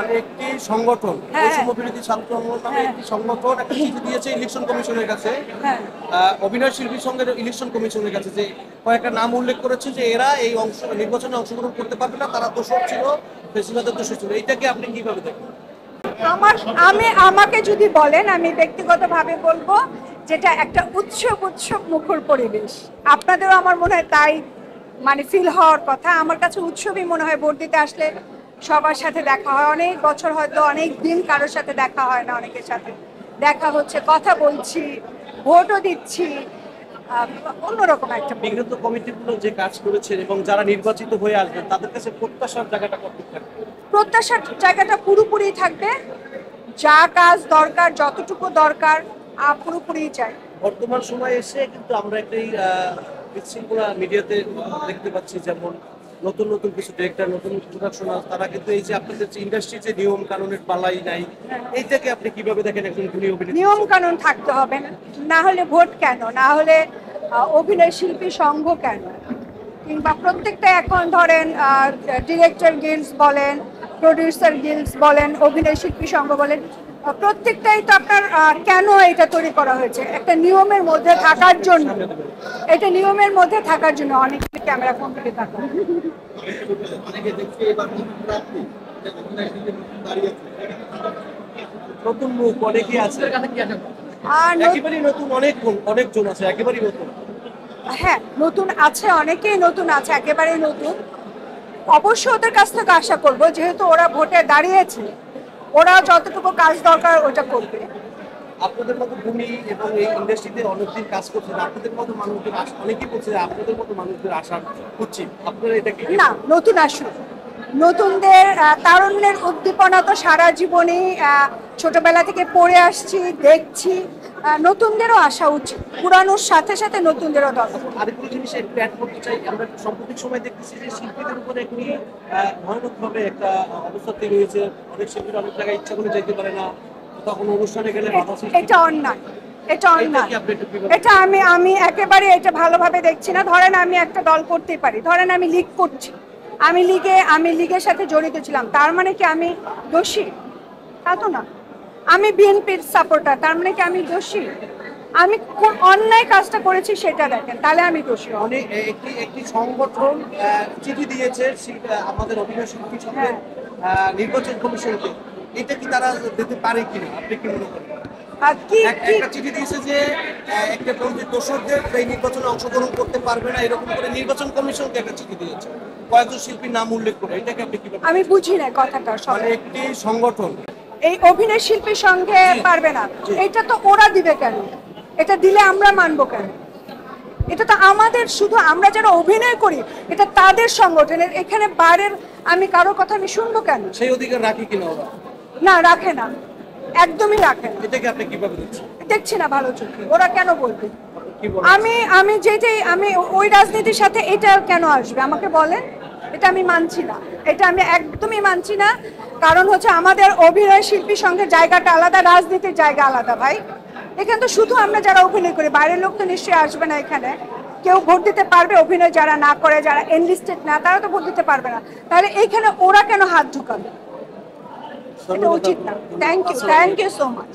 মানে একটি সংগঠন বৈষম্য বিরোধী ছাত্র আন্দোলন নামে একটি সংগঠন একটা চিঠি দিয়েছে ইলেকশন কমিশনের কাছে, অভিনয় শিল্পী সংঘের ইলেকশন কমিশনের কাছে, যে কয়েকটা নাম উল্লেখ করেছে যে এরা এই নির্বাচনে অংশগ্রহণ করতে পারবে না, তারা দোষর ছিল, ফেসিবাদের দোষর ছিল। এইটাকে আপনি কিভাবে দেখেন? আমাকে যদি বলেন, আমি ব্যক্তিগতভাবে বলবো যেটা একটা উৎসব মুখর পরিবেশ। আপনাদেরও আমার মনে হয় তাই মানে ফিল হওয়ার কথা। আমার কাছে উৎসবই মনে হয়। ভোট দিতে আসলে সবার সাথে দেখা হয়, অনেক বছর হয়তো অনেক দিন কারোর সাথে দেখা হয় না, অনেকের সাথে দেখা হচ্ছে, কথা বলছি, ভোটও দিচ্ছি। অন্যরকম একটা বিগত কমিটিগুলো যে কাজ করেছে এবং যারা নির্বাচিত হয়ে আসবেন তাদের কাছে প্রত্যাশার জায়গাটা কত থাকবে? প্রত্যাশার জায়গাটা পুরোপুরি থাকবে। যা কাজ দরকার, যতটুকু দরকার পুরোপুরি চাই। বর্তমান সময়ে এসে কিন্তু আমরা একটাই বিশৃঙ্খলা মিডিয়াতে দেখতে পাচ্ছি, যেমন নতুন নতুন কিছু ডিরেক্টর, নতুন প্রোডাকশন, তারা কিন্তু এই যে আপনাদের যে ইন্ডাস্ট্রি যে নিয়ম কানুনের পালাই নাই, এইটাকে আপনি কিভাবে দেখেন? একজন নিয়ম কানুন থাকতে হবে, না হলে ভোট কেন, না হলে অভিনয় শিল্পী সংঘ কেন, কিংবা প্রত্যেকটা এখন ধরেন ডিরেক্টর গিল্ডস বলেন, প্রডিউসার গিল্ডস বলেন, অভিনয় শিল্পী সংঘ বলেন, প্রত্যেকটাই তো আপনার কেন এটা তৈরি করা হয়েছে? একটা নিয়মের মধ্যে থাকার জন্য। এটা নিয়মের মধ্যে থাকার জন্য। অনেকে ক্যামেরা ফোন থেকে থাকা নতুন মুখ অনেকেই আছে, একেবারেই নতুন অনেকজন আছে, একেবারেই নতুন। হ্যাঁ, নতুন আছে, অনেকেই নতুন আছে, একেবারেই নতুন। অবশ্যই ওদের কাছ থেকে আশা করবো, যেহেতু ওরা ভোটে দাঁড়িয়েছে, ওরা যতটুকু কাজ দরকার ওটা করবে। আপনাদের মতো ভূমি এবং এই ইন্ডাস্ট্রিতে অনেকদিন কাজ করছেন, আপনাদের মতো মানুষদের অনেকেই বলছে আপনাদের মতো মানুষদের আশা উচিত, আপনারা এটা কি? না, নতুন আসুন। নতুনদের তারুণ্যের উদ্দীপনা তো সারা জীবনেই ছোটবেলা থেকে পড়ে আসছি, দেখছি। নতুনদেরও আসা উচিত, পুরানোর সাথে সাথে নতুনদেরও দরকার। আরেকটি জিনিস একটু অ্যাড করতে চাই, আমরা সাম্প্রতিক সময় দেখতেছি যে শিল্পীদের উপরে একটি ভয়ানকভাবে একটা অবস্থা তৈরি হয়েছে। অনেক শিল্পীরা অনেক জায়গায় ইচ্ছা করে যেতে পারে না, তখন অনুষ্ঠানে গেলে বাধা সৃষ্টি। এটা অন্যায়, এটা অন্যায়। এটা আমি একেবারে এটা ভালোভাবে দেখছি না। ধরেন আমি একটা দল করতেই পারি, ধরেন আমি লিগ করছি, আমি লিগের সাথে জড়িত ছিলাম, তার মানে কি আমি দোষী? তা তো না। আমি বিএনপির সাপোর্টার, তার মানে কি আমি দোষী? আমি কোন অন্যায় কাজটা করেছি সেটা দেখেন, তাহলে আমি দোষী। একটি সংগঠন চিঠি দিয়েছে আমাদের অভিনয় শিল্পী সংঘের নির্বাচন কমিশনকে, এটা কি তারা দিতে পারে কিনা আপনি কি মনে করেন? একটা চিঠি দিয়েছে যে একটা দোষরদের এই নির্বাচনে অংশগ্রহণ করতে পারবে না, এরকম করে নির্বাচন কমিশনকে একটা চিঠি দিয়েছে কয়েকজন শিল্পীর নাম উল্লেখ করে। এটাকে আপনি কি? আমি বুঝি না কথাটা। মানে একটি সংগঠন এই অভিনয় শিল্পী সঙ্গে পারবে না, এটা তো ওরা দিবে কেন? এটা দিলে আমরা মানবো কেন? এটা তো আমাদের, শুধু আমরা যারা অভিনয় করি, এটা তাদের সংগঠনের। এখানে বাইরের আমি কারোর কথা আমি শুনবো কেন? সেই অধিকার রাখি কিনা ওরা? না, রাখে না, একদমই রাখে না। এটাকে আপনি কিভাবে দেখছেন? দেখছি না ভালো চোখে। ওরা কেন বলবে? আমি যেটাই আমি ওই রাজনীতির সাথে এটা কেন আসবে আমাকে বলেন? এটা আমি মানছি না, এটা আমি একদমই মানছি না। কারণ হচ্ছে আমাদের অভিনয় শিল্পী সঙ্গে জায়গাটা আলাদা, রাজনীতির জায়গা আলাদা ভাই। এখানে তো শুধু আমরা যারা অভিনয় করি, বাইরের লোক তো নিশ্চয়ই আসবে না এখানে। কেউ ভোট দিতে পারবে? অভিনয় যারা না করে, যারা এনলিস্টেড না, তারা তো ভোট দিতে পারবে না। তাহলে এইখানে ওরা কেন হাত ঢুকাবে? এটা উচিত না। Thank you so much.